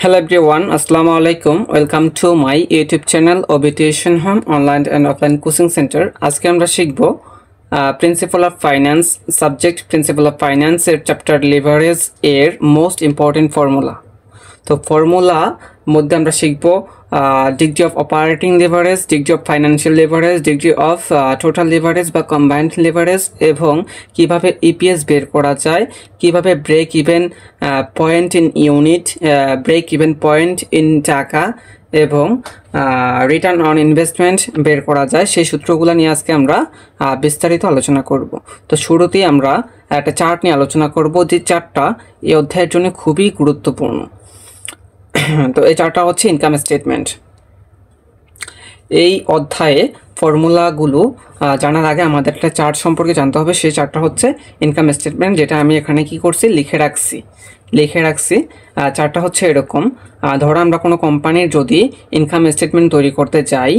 Hello everyone, Assalamu alaikum. Welcome to my YouTube channel Obituation Home Online and Offline Coaching Center. আজকে আমরা শিখব principal of finance subject principal of finance এর chapter leverage এর most important formula. তো formula মধ্যে আমরা শিখব degree of operating leverage, degree of financial leverage, degree of total leverage বা কম্বাইন্ড লিভারেজ এবং কিভাবে ইপিএস বের করা যায়, কিভাবে break even point in unit, break even point in টাকা এবং রিটার্ন অন ইনভেস্টমেন্ট বের করা যায়, সেই সূত্রগুলো নিয়ে আজকে আমরা বিস্তারিত আলোচনা করব। তো শুরুতেই আমরা একটা চার্ট নিয়ে আলোচনা করব, যে চার্টটা এই অধ্যায়ের জন্য খুবই গুরুত্বপূর্ণ। তো এই চার্টটা হচ্ছে ইনকাম স্টেটমেন্ট। এই অধ্যায়ে ফর্মুলাগুলো জানার আগে আমাদের একটা চার্ট সম্পর্কে জানতে হবে। সেই চার্টটা হচ্ছে ইনকাম স্টেটমেন্ট, যেটা আমি এখানে কি করছি লিখে রাখছি। চার্টটা হচ্ছে এরকম। ধরো আমরা কোনো কোম্পানির যদি ইনকাম স্টেটমেন্ট তৈরি করতে যাই,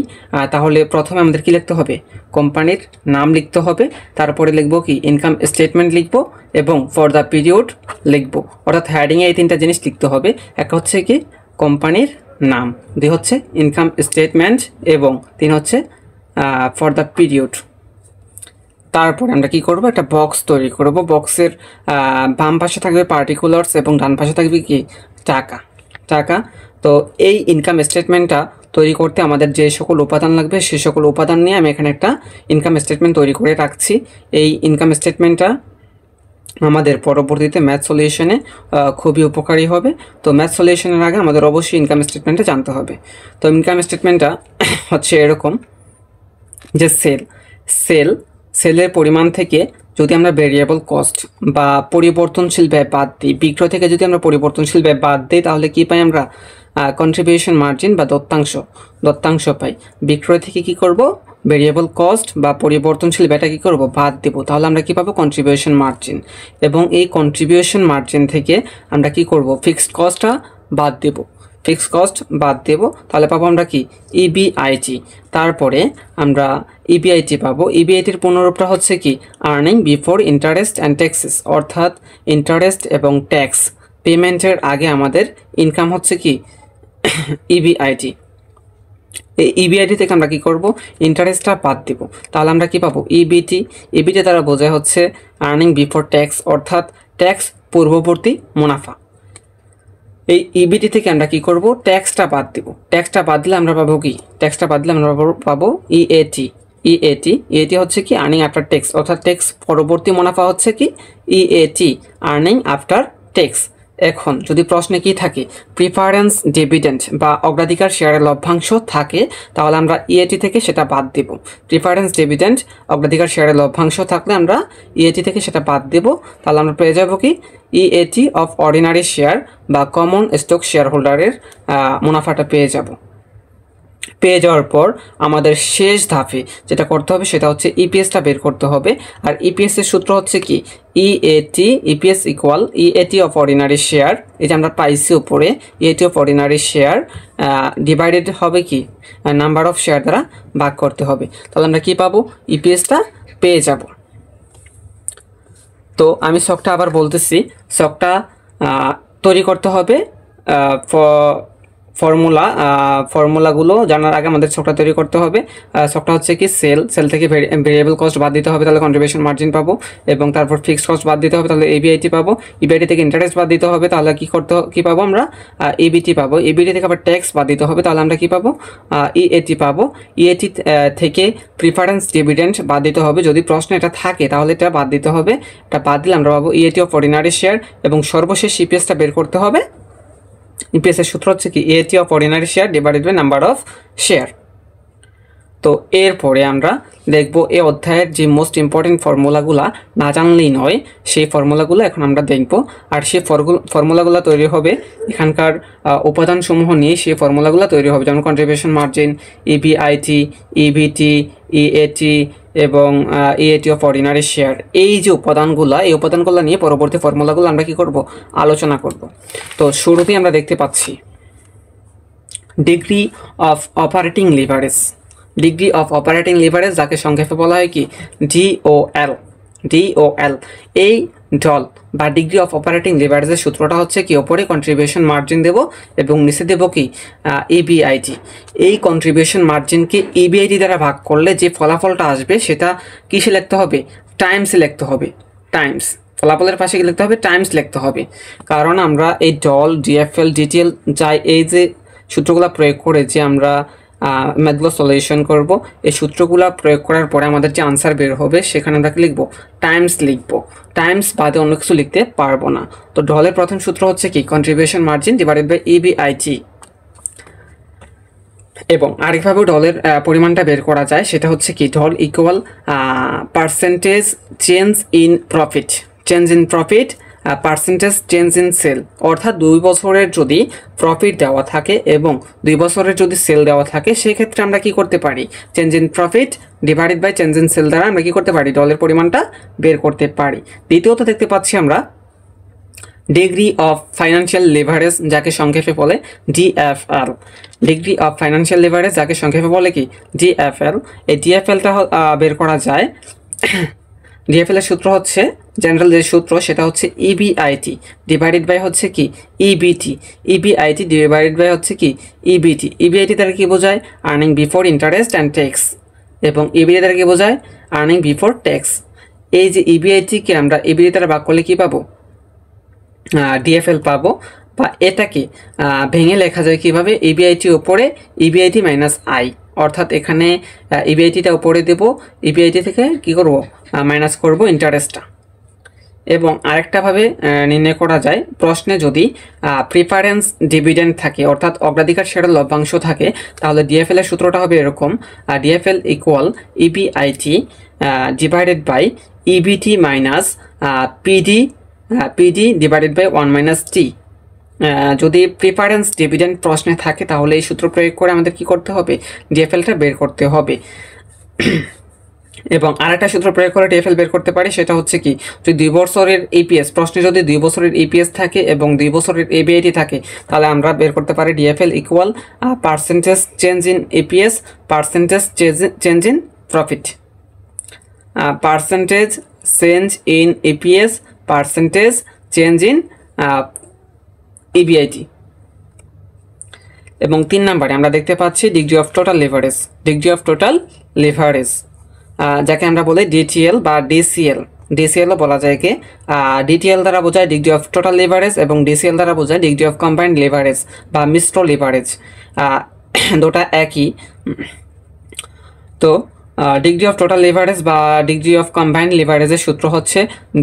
তাহলে প্রথমে আমাদের কি লিখতে হবে, কোম্পানির নাম লিখতে হবে, তারপরে লিখবো কি ইনকাম স্টেটমেন্ট লিখবো এবং ফর দ্য পিরিয়ড লিখবো। অর্থাৎ হেডিংয়ে এই তিনটা জিনিস লিখতে হবে। একটা হচ্ছে কি কোম্পানির নাম, দুই হচ্ছে ইনকাম স্টেটমেন্ট এবং তিন হচ্ছে ফর দ্য পিরিয়ড। তারপরে আমরা কি করব, একটা বক্স তৈরি করব। বক্সের বাম পাশে থাকবে পার্টিকুলার্স এবং ডান পাশে থাকবে কি টাকা। তো এই ইনকাম স্টেটমেন্টটা তৈরি করতে আমাদের যে সকল উপাদান লাগবে সেই সকল উপাদান নিয়ে আমি এখানে একটা ইনকাম স্টেটমেন্ট তৈরি করে রাখছি। এই ইনকাম স্টেটমেন্টটা আমাদের পরবর্তীতে ম্যাথ সলিউশনে খুবই উপকারী হবে। তো ম্যাথ সলিউশনের আগে আমাদের অবশ্যই ইনকাম স্টেটমেন্টটা জানতে হবে। তো ইনকাম স্টেটমেন্টটা হচ্ছে এরকম, যে সেলের পরিমাণ থেকে যদি আমরা ভেরিয়েবল কস্ট বা পরিবর্তনশীল ব্যয় বাদ দিই, বিক্রয় থেকে যদি আমরা পরিবর্তনশীল ব্যয় বাদ দিই, তাহলে কি পাই আমরা, কন্ট্রিবিউশন মার্জিন বা দত্তাংশ পাই। বিক্রয় থেকে কি করব, ভেরিয়েবল কস্ট বা পরিবর্তনশীল ব্যয়টা কি করব, বাদ দেব, তাহলে আমরা কি পাবো, কন্ট্রিবিউশন মার্জিন। এবং এই কন্ট্রিবিউশন মার্জিন থেকে আমরা কি করব, ফিক্সড কস্টটা বাদ দেব, তাহলে পাবো আমরা কি ইবিআইটি। তারপরে আমরা ইবিআইটি পাবো। ইবিআইটির পুনরূপটা হচ্ছে কি earning before interest and taxes, অর্থাৎ ইন্টারেস্ট এবং ট্যাক্স পেমেন্টের আগে আমাদের ইনকাম হচ্ছে কি ইবিআইটি। এই ইবিআইটি থেকে আমরা কি করব, ইন্টারেস্টটা বাদ দেব, তাহলে আমরা কি পাবো ইবিটি। ইবিটি দ্বারা বোঝায় হচ্ছে আর্নিং বিফোর ট্যাক্স, অর্থাৎ ট্যাক্স পূর্ববর্তী মুনাফা। এই ইবিটি থেকে আমরা কি করব, ট্যাক্সটা বাদ দেব। ট্যাক্সটা বাদ দিলে আমরা পাবো কি, পাবো ইএটি হচ্ছে কি আর্নিং আফটার ট্যাক্স, অর্থাৎ ট্যাক্স পরবর্তী মুনাফা হচ্ছে কি ইএটি, আর্নিং আফটার ট্যাক্স। এখন যদি প্রশ্নে কি থাকে, প্রিফারেন্স ডিভিডেন্ড বা অগ্রাধিকার শেয়ারের লভ্যাংশ থাকে, তাহলে আমরা ইএটি থেকে সেটা বাদ দেব। প্রিফারেন্স ডিভিডেন্ড অগ্রাধিকার শেয়ারের লভ্যাংশ থাকলে আমরা ইএটি থেকে সেটা বাদ দেব, তাহলে আমরা পেয়ে যাব কি ইএটি অফ অর্ডিনারি শেয়ার বা কমন স্টক শেয়ার হোল্ডারের মুনাফাটা পেয়ে যাওয়ার পর আমাদের শেষ ধাপে যেটা করতে হবে সেটা হচ্ছে ইপিএসটা বের করতে হবে। আর ইপিএস এর সূত্র হচ্ছে কি EPS equal EAT of ordinary share, এই যে আমরা পাইছি উপরে, EAT of ordinary share divided হবে কি নাম্বার অফ শেয়ার দ্বারা ভাগ করতে হবে, তাহলে আমরা কি পাবো, ইপিএসটা পেয়ে যাব। তো আমি শখটা আবার বলতেছি, শখটা তৈরি করতে হবে। ফর্মুলাগুলো জানার আগে আমাদের ছকটা তৈরি করতে হবে। ছকটা হচ্ছে কি সেল থেকে ভেরিয়েবল কস্ট বাদ দিতে হবে, তাহলে কন্ট্রিবিউশন মার্জিন পাবো, এবং তারপর ফিক্সড কস্ট বাদ দিতে হবে, তাহলে ইবিআইটি পাবো। ইবিআইটি থেকে ইন্টারেস্ট বাদ দিতে হবে, তাহলে কি পাবো আমরা, ইবিটি পাবো। ইবিটি থেকে আবার ট্যাক্স বাদ দিতে হবে, তাহলে আমরা কি পাবো, ইএটি পাবো। ইএটি থেকে প্রিফারেন্স ডিভিডেন্ড বাদ দিতে হবে, যদি প্রশ্ন এটা থাকে তাহলে এটা বাদ দিতে হবে। এটা বাদ দিলে আমরা পাবো ইএটি অফ অর্ডিনারি শেয়ার, এবং সর্বশেষ ইপিএসটা বের করতে হবে। ইপিএস এর সূত্র হচ্ছে কি EAT of ordinary share divided by number of share. তো এরপরে আমরা দেখব এই অধ্যায়ের যে মোস্ট ইম্পর্টেন্ট ফর্মুলাগুলা না জানলেই নয়, সেই ফর্মুলাগুলো এখন আমরা দেখব। আর সেই ফর্মুলাগুলো তৈরি হবে এখানকার উপাদানসমূহ নিয়ে, সেই ফর্মুলাগুলো তৈরি হবে, যেমন contribution margin, EBIT, EBIT, EAT এবং ইএটি অফ অর্ডিনারি শেয়ার। এই যে এই উপাদানগুলো নিয়ে পরবর্তী ফর্মুলাগুলো আমরা কি করব, আলোচনা করব। তো শুরুতেই আমরা দেখতে পাচ্ছি ডিগ্রি অফ অপারেটিং লিভারেজ, যাকে সংক্ষেপে বলা হয় কি ডিওএল। এই ডল বা ডিগ্রি অফ অপারেটিং লিভারেজের সূত্রটা হচ্ছে কি, ওপরে কন্ট্রিবিউশন মার্জিন দেব এবং নিচে দেব কি ইবিআইটি। এই কন্ট্রিবিউশন মার্জিনকে ইবিআইটি দ্বারা ভাগ করলে যে ফলাফলটা আসবে সেটা কিসে লিখতে হবে, টাইমসে লিখতে হবে। টাইমস, ফলাফলের পাশে কি লিখতে হবে, টাইমস লিখতে হবে। কারণ আমরা এই ডল, ডিএফএল, ডিটিএল যাই এই যে সূত্রগুলো প্রয়োগ করে যে আমরা ম্যাথগুলো সলিউশন করব, এই সূত্রগুলো প্রয়োগ করার পরে আমাদের যে আনসার বের হবে সেখানে আমরা কি লিখবো, টাইমস লিখবো। টাইমস বাদে অন্য কিছু লিখতে পারবো না। তো ডলের প্রথম সূত্র হচ্ছে কি, contribution margin divided by EBIT. এবং আরেকভাবেও ডলের পরিমাণটা বের করা যায়, সেটা হচ্ছে কি, DOL equal percentage change in profit, change in profit percentage change in sale. অর্থাৎ 2 বছরের যদি প্রফিট দেওয়া থাকে এবং 2 বছরের যদি সেল দেওয়া থাকে, সেক্ষেত্রে আমরা কি করতে পারি, change in profit divided by change in sale দ্বারা আমরা কি করতে পারি, ডলের পরিমাণটা বের করতে পারি। দ্বিতীয়ত দেখতে পাচ্ছি আমরা ডিগ্রি অফ ফাইন্যান্সিয়াল লিভারেজ, যাকে সংক্ষেপে বলে DFL. Degree of financial leverage যাকে সংক্ষেপে বলে কি, ডিএফএল। এই ডিএফএলটা বের করা যায়, ডিএফএল এর সূত্র হচ্ছে, জেনারেল যে সূত্র সেটা হচ্ছে ইবিআইটি ডিভাইডেড বাই হচ্ছে কি ইবিটি। ইবিআইটি ডিভাইডেড বাই হচ্ছে কি ইবিটি। ইবিআইটি দ্বারা কি বোঝায়, earning before interest and tax, এবং ইবিটি দ্বারা কি বোঝায়, আর্নিং বিফোর ট্যাক্স। এই যে ইবিআইটিকে আমরা ইবিটি দ্বারা ভাগ করলে কি পাবো, ডিএফএল পাবো। বা এটাকে ভেঙে লেখা যায় কিভাবে, ইবিআইটি উপরে ইবিআইটি মাইনাস আই, অর্থাৎ এখানে ইবিআইটিটা উপরে দেব, ইবিআইটি থেকে কি করব, মাইনাস করব ইন্টারেস্টটা। এবং আরেকটাভাবে নির্ণয় করা যায়, প্রশ্নে যদি প্রিফারেন্স ডিভিডেন্ড থাকে, অর্থাৎ অগ্রাধিকার শেয়ারের লভ্যাংশ থাকে, তাহলে ডিএফএল এর সূত্রটা হবে এরকম, DFL equal EBIT divided by EBT minus PD divided by 1 minus T. যদি প্রিফারেন্স ডিভিডেন্ড প্রশ্নে থাকে তাহলে এই সূত্র প্রয়োগ করে আমাদের কি করতে হবে, ডিএফএলটা বের করতে হবে। এবং আরেকটা সূত্র প্রয়োগ করে ডিএফএল বের করতে পারি, সেটা হচ্ছে কি, যদি 2 বছরের ইপিএস, প্রশ্নে যদি 2 বছরের ইপিএস থাকে এবং 2 বছরের এবিআইটি থাকে, তাহলে আমরা বের করতে পারি DFL equal percentage change in EPS percentage change in profit, percentage change in EPS percentage change in EBIT. এবং 3 নম্বরে আমরা দেখতে পাচ্ছি degree of total leverage. Degree of total leverage যাকে আমরা বলি ডিটিএল বা ডিসিএল, ডিসিএলও বলা যায় কে। ডিটিএল দ্বারা বোঝায় ডিগ্রি অফ টোটাল লিভারেজ এবং ডিসিএল দ্বারা বোঝায় ডিগ্রি অফ কম্বাইন্ড লিভারেজ বা মিশ্র লিভারেজ, দুটা একই। তো ডিগ্রি অফ টোটাল লিভারেজ বা ডিগ্রি অফ কম্বাইন্ড লিভারেজের সূত্র হচ্ছে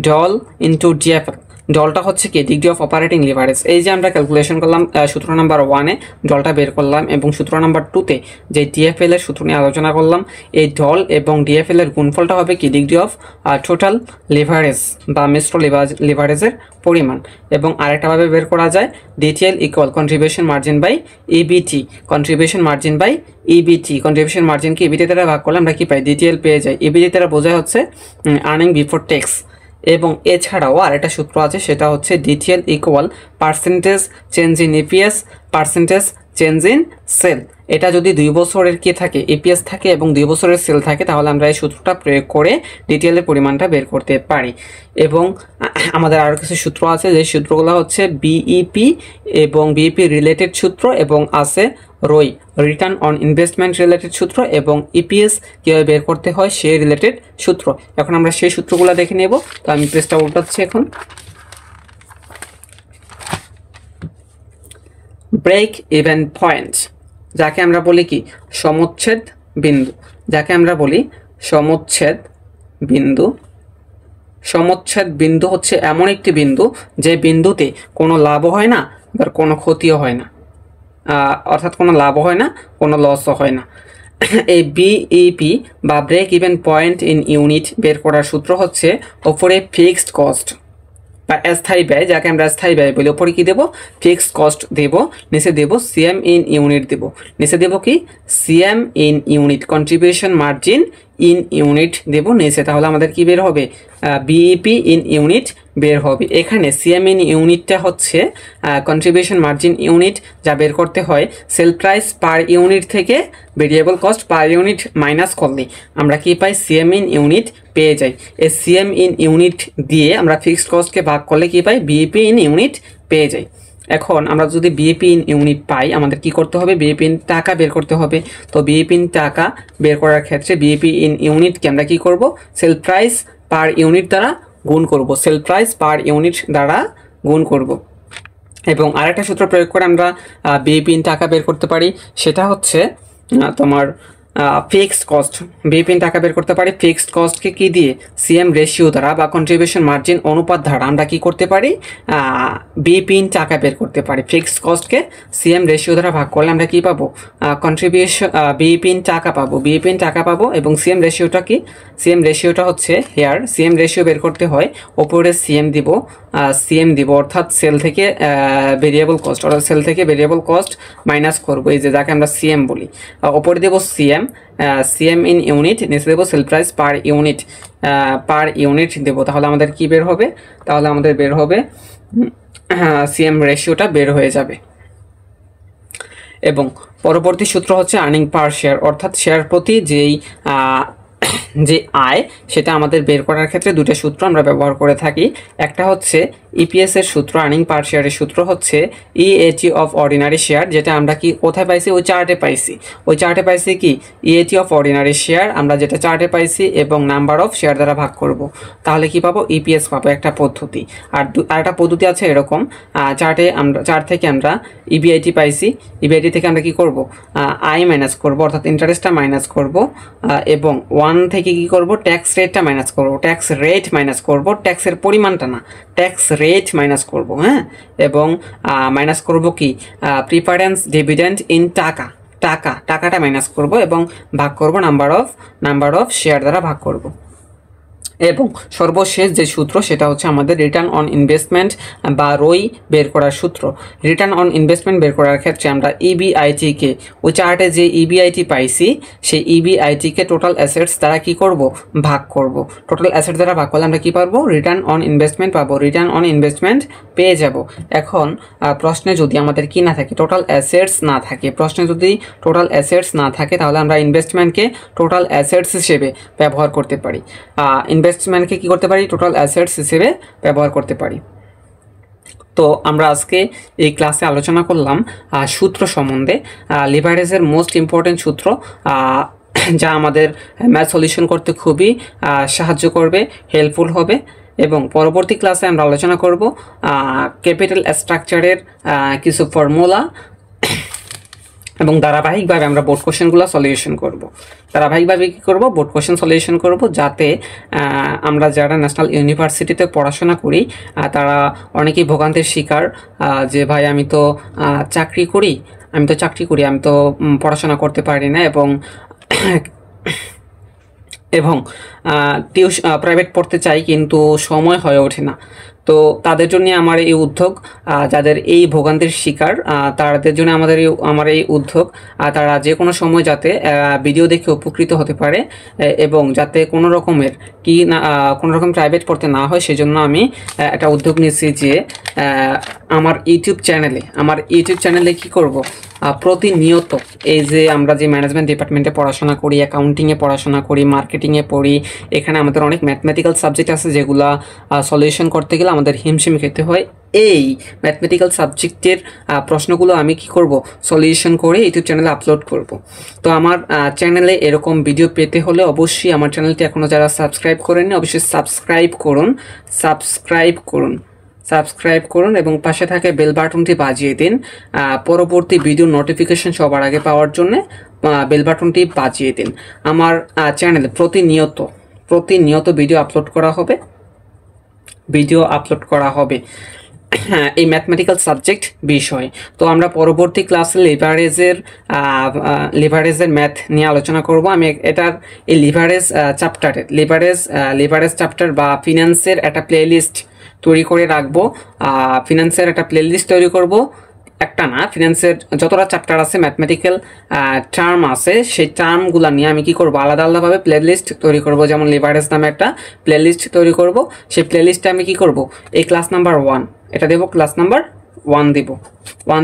ডল ইন্টু ডিএফএল। ডলটা হচ্ছে কি, ডিগ্রি অফ অপারেটিং লিভারেজ। এই যে আমরা ক্যালকুলেশন করলাম সূত্র নাম্বার 1-এ ডলটা বের করলাম, এবং সূত্র নাম্বার 2-তে যে ডিএফএল এর সূত্র নিয়ে আলোচনা করলাম, এই ডল এবং ডিএফএল এর গুণফলটা হবে কি, ডিগ্রি অফ টোটাল লিভারেজ বা মিশ্র লিভারেজের পরিমাণ। এবং আরেকটাভাবে বের করা যায়, DTL equal contribution margin by EBIT, contribution margin by EBIT. Contribution মার্জিনকে ইবিটি দ্বারা ভাগ করলে আমরা কি পাই, ডিটিএল পেয়ে যাই। ইবিটি দ্বারা বোঝায় হচ্ছে আর্নিং বিফোর ট্যাক্স। এবং এছাড়াও আরেকটা সূত্র আছে, সেটা হচ্ছে DTL equal percentage change in EPS percentage change in sale. এটা যদি 2 বছরের কি থাকে, ইপিএস থাকে এবং 2 বছরের সেল থাকে, তাহলে আমরা এই সূত্রটা প্রয়োগ করে ডিটিএল এর পরিমাণটা বের করতে পারি। এবং আমাদের আরও কিছু সূত্র আছে, যে সূত্রগুলো হচ্ছে বিইপি এবং বিইপি রিলেটেড সূত্র, এবং আছে রই রিটার্ন অন ইনভেস্টমেন্ট রিলেটেড সূত্র, এবং ইপিএস কীভাবে বের করতে হয় সেই রিলেটেড সূত্র। এখন আমরা সেই সূত্রগুলো দেখে নেব। তো আমি পেজটা উল্টাচ্ছি এখন। ব্রেক ইভেন পয়েন্ট, যাকে আমরা বলি কি, সমচ্ছেদ বিন্দু, যাকে আমরা বলি সমচ্ছেদ বিন্দু। সমচ্ছেদ বিন্দু হচ্ছে এমন একটি বিন্দু যে বিন্দুতে কোনো লাভও হয় না আবার কোনো ক্ষতিও হয় না, অর্থাৎ কোনো লাভও হয় না কোনো লসও হয় না। এই বিইপি বা break even point in unit বের করার সূত্র হচ্ছে, ওপরে ফিক্সড কস্ট বা স্থায়ী ব্যয়, যাকে আমরা স্থায়ী ব্যয় বলি, ওপরে কি দেব, ফিক্সড কস্ট দেব, নিচে দেব সিএম ইন ইউনিট দেব, নিচে দেব কি, CM in unit, contribution margin in unit দেব নিচে, তাহলে আমাদের কি বের হবে? বিইপি ইন ইউনিট বের হবে। এখানে সিএম ইন ইউনিটটা হচ্ছে কন্ট্রিবিউশন মার্জিন ইউনিট, যা বের করতে হয় সেল প্রাইস পার ইউনিট থেকে variable cost per unit minus করলে আমরা কি পাই? সিএম ইন ইউনিট পেয়ে যাই। এই সিএম ইন ইউনিট দিয়ে আমরা ফিক্সড কস্টকে ভাগ করলে কি পাই? বিইপি ইন ইউনিট পেয়ে যাই। এখন আমরা যদি বিইপি ইন ইউনিট পাই, আমাদের কি করতে হবে? বিইপি ইন টাকা বের করতে হবে। তো বিইপি ইন টাকা বের করার ক্ষেত্রে বিইপি ইন ইউনিটকে আমরা কি করব? সেল প্রাইস পার ইউনিট দ্বারা গুণ করব, সেল প্রাইস পার ইউনিট দ্বারা গুণ করব। এবং আরেকটা সূত্র প্রয়োগ করে আমরা বিইপি ইন টাকা বের করতে পারি, সেটা হচ্ছে তোমার ফিক্সড কস্ট। বিইপি ইন টাকা বের করতে পারি ফিক্সড কস্টকে কি দিয়ে? সিএম রেশিও দ্বারা বা কন্ট্রিবিউশন মার্জিন অনুপাত দ্বারা আমরা কি করতে পারি? বিইপি ইন টাকা বের করতে পারি। ফিক্সড কস্টকে সিএম রেশিও দ্বারা ভাগ করলে আমরা কি পাবো? কন্ট্রিবিউশন বিইপি ইন টাকা পাবো, বিইপি ইন টাকা পাবো। এবং সিএম রেশিওটা কি? সিএম রেশিওটা হচ্ছে হেয়ার সিএম রেশিও বের করতে হয় ওপরে সিএম দিব অর্থাৎ সেল থেকে ভেরিয়েবল কস্ট, অর্থাৎ সেল থেকে ভেরিয়েবল কস্ট মাইনাস করবো, এই যে যাকে আমরা সিএম বলি। ওপরে দেবো সিএম ইন ইউনিট, নিচে দেবো সেল প্রাইস পার ইউনিট দেবো। তাহলে আমাদের কি বের হবে? তাহলে আমাদের বের হবে সিএম রেশিওটা বের হয়ে যাবে। এবং পরবর্তী সূত্র হচ্ছে আর্নিং পার শেয়ার, অর্থাৎ শেয়ার প্রতি যে আয় সেটা আমাদের বের করার ক্ষেত্রে দুটো সূত্র আমরা ব্যবহার করে থাকি। একটা হচ্ছে ইপিএস এর সূত্র, আর্নিং পার শেয়ারের সূত্র হচ্ছে ইএটি অফ অর্ডিনারি শেয়ার, যেটা আমরা কি কোথায় পাইছি? ওই চার্টে পাইছি কি ইএটি অফ অর্ডিনারি শেয়ার আমরা যেটা চার্টে পাইছি, এবং নাম্বার অফ শেয়ার দ্বারা ভাগ করব, তাহলে কি পাবো? ইপিএস পাবো, একটা পদ্ধতি। আর একটা পদ্ধতি আছে এরকম, চার্ট থেকে আমরা ইবিআইটি পাইছি, ইবিআইটি থেকে আমরা কি করব? আই মাইনাস করব, অর্থাৎ ইন্টারেস্টটা মাইনাস করব, এবং 1 থেকে কি করব? ট্যাক্স রেটটা মাইনাস করব, ট্যাক্স রেট মাইনাস করব, ট্যাক্সের পরিমাণটা না, ট্যাক্স রেট মাইনাস করব। হ্যাঁ, এবং মাইনাস করব কি? প্রিফারেন্স ডিভিডেন্ড ইন টাকাটা মাইনাস করব, এবং ভাগ করব নাম্বার অফ শেয়ার দ্বারা ভাগ করব। এবং সর্বশেষ যে সূত্র সেটা হচ্ছে আমাদের রিটার্ন অন ইনভেস্টমেন্ট বা রই বের করার সূত্র। রিটার্ন অন ইনভেস্টমেন্ট বের করার ক্ষেত্রে আমরা ইবিআইটিকে, ওই চার্টে যে ইবিআইটি পাইছি সেই ইবিআইটিকে টোটাল অ্যাসেটস দ্বারা কি করব? ভাগ করব। টোটাল অ্যাসেট দ্বারা ভাগ করলে আমরা কি পারবো? রিটার্ন অন ইনভেস্টমেন্ট পাবো, রিটার্ন অন ইনভেস্টমেন্ট পেয়ে যাব। এখন প্রশ্নে যদি আমাদের কি না থাকে? টোটাল অ্যাসেটস না থাকে। প্রশ্নে যদি টোটাল অ্যাসেটস না থাকে তাহলে আমরা ইনভেস্টমেন্টকে টোটাল অ্যাসেটস হিসেবে ব্যবহার করতে পারি, ইনভেস্টমেন্টকে কি করতে পারি? টোটাল অ্যাসেটস হিসেবে ব্যবহার করতে পারি। তো আমরা আজকে এই ক্লাসে আলোচনা করলাম সূত্র সম্বন্ধে, লিভারেজের মোস্ট ইম্পর্টেন্ট সূত্র, যা আমাদের ম্যাথ সলিউশন করতে খুবই সাহায্য করবে, হেল্পফুল হবে। এবং পরবর্তী ক্লাসে আমরা আলোচনা করব ক্যাপিটাল স্ট্রাকচারের কিছু ফর্মুলা, এবং ধারাবাহিকভাবে আমরা বোর্ড কোশ্চেনগুলো সলিউশন করব। ধারাবাহিকভাবে কী করব? বোর্ড কোশ্চেন সলিউশন করব, যাতে আমরা যারা ন্যাশনাল ইউনিভার্সিটিতে পড়াশোনা করি তারা অনেকেই ভোগান্তির শিকার, যে ভাই আমি তো চাকরি করি, আমি তো পড়াশোনা করতে পারি না, এবং প্রাইভেট পড়তে চাই কিন্তু সময় হয়ে ওঠে না। তো তাদের জন্য আমার এই উদ্যোগ, যাদের এই ভোগান্তির শিকার তাদের জন্য আমার এই উদ্যোগ, তারা যে কোনো সময় যাতে ভিডিও দেখে উপকৃত হতে পারে, এবং যাতে কোনো রকম প্রাইভেট পড়তে না হয়, সেজন্য আমি একটা উদ্যোগ নিয়েছি যে আমার ইউটিউব চ্যানেলে কি করব? প্রতিনিয়ত এই যে আমরা যে ম্যানেজমেন্ট ডিপার্টমেন্টে পড়াশোনা করি, অ্যাকাউন্টিংয়ে পড়াশোনা করি, মার্কেটিংয়ে পড়ি, এখানে আমাদের অনেক ম্যাথমেটিক্যাল সাবজেক্ট আছে যেগুলো সলিউশন করতে গেলে আমাদের হিমশিম খেতে হয়। এই ম্যাথমেটিক্যাল সাবজেক্টের প্রশ্নগুলো আমি কি করব? সলিউশন করে ইউটিউব চ্যানেলে আপলোড করব। তো আমার চ্যানেলে এরকম ভিডিও পেতে হলে অবশ্যই আমার চ্যানেলটি এখনও যারা সাবস্ক্রাইব করেননি অবশ্যই সাবস্ক্রাইব করুন এবং পাশে থাকে বেল বাটনটি বাজিয়ে দিন। পরবর্তী ভিডিও নোটিফিকেশন সবার আগে পাওয়ার জন্য বেল বাটনটি বাজিয়ে দিন। আমার চ্যানেলে প্রতিনিয়ত ভিডিও আপলোড করা হবে এই ম্যাথমেটিক্যাল সাবজেক্ট বিষয়। তো আমরা পরবর্তী ক্লাসে লিভারেজের ম্যাথ নিয়ে আলোচনা করব। আমি এটার এই লিভারেজ চ্যাপ্টার বা ফিনান্সের একটা প্লেলিস্ট তৈরি করে রাখবো, তৈরি করব একটা না, ফিনান্সের যতটা চ্যাপ্টার আছে, ম্যাথমেটিক্যাল টার্ম আছে, সেই টার্মগুলো নিয়ে আমি কি করব, আলাদা আলাদাভাবে প্লেলিস্ট তৈরি করব। যেমন লিভারেজ নামে একটা প্লেলিস্ট তৈরি করব। সেই প্লেলিস্টে আমি কি করব, এই ক্লাস নাম্বার 1 এটা দেবো, ক্লাস নাম্বার 1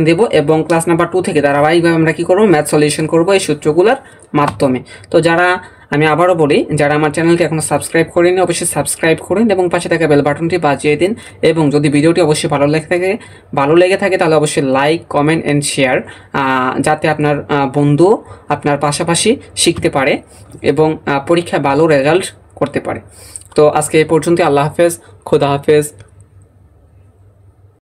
দেব এবং ক্লাস নাম্বার 2 থেকে ধারাবাহিকভাবে আমরা কি করব, ম্যাথ সলিউশন করব এই সূত্রগুলোর মাধ্যমে। তো যারা, আমি আবারও বলি, যারা আমার চ্যানেলটি এখনো সাবস্ক্রাইব করেনি অবশ্যই সাবস্ক্রাইব করুন এবং পাশে থাকা বেল বাটনটি বাজিয়ে দিন। এবং যদি ভিডিওটি অবশ্যই ভালো লেগে থাকে তাহলে অবশ্যই লাইক, কমেন্ট অ্যান্ড শেয়ার, যাতে আপনার বন্ধু আপনার পাশাপাশি শিখতে পারে এবং পরীক্ষায় ভালো রেজাল্ট করতে পারে। তো আজকে এই পর্যন্ত। আল্লাহ হাফেজ, খোদা হাফেজ।